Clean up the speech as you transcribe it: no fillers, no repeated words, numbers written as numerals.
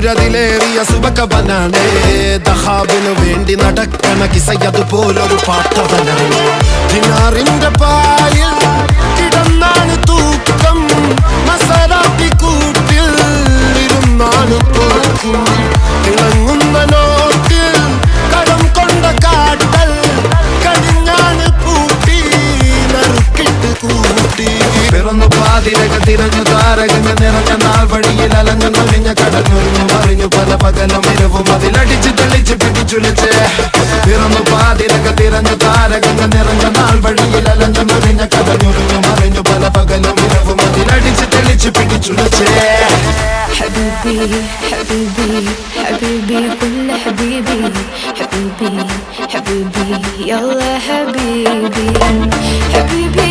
സൂര്യതിലേറിയ സുബകവനാണ് ദഹാബിനു വേണ്ടി നടക്കണ കിസയതുപോലൊരു പാട്ടവനാണ് ദിനാറിന്റെ പായിൽ കിടന്നാണ് തൂക്കം മസറാത്തി കൂട്ടിൽ ഇരുന്നാണ് തോക്കും തിളങ്ങുന്ന നോട്ടിൽ കടം കൊണ്ട കാട്ടൽ കടിഞ്ഞാണ് പൂട്ടി നറുക്കിട്ട് കൂട്ടി പിറന്നു പാതിരക തിരഞ്ഞു താരകങ്ങ നിറഞ്ഞ നാൾ വഴിയിൽ അലഞ്ഞു നൊലിഞ്ഞ കടഞ്ഞൊരിഞ്ഞു മറിഞ്ഞു പല പകലും ഇരവും അതിലടിച്ച് തെളിച്ച് പിടിച്ചുലിച്ച് പിറന്നു പാതിരക തിരഞ്ഞു താരകങ്ങ നിറഞ്ഞ നാൾ വഴിയിൽ അലഞ്ഞു നൊലിഞ്ഞ കടഞ്ഞൊരിഞ്ഞു മറിഞ്ഞു പല പകലും ഇരവും അതിലടിച്ച് തെളിച്ച് പിടിച്ചുലിച്ച് حبيبي حبيبي حبيبي كل حبيبي حبيبي حبيبي يلا حبيبي حبيبي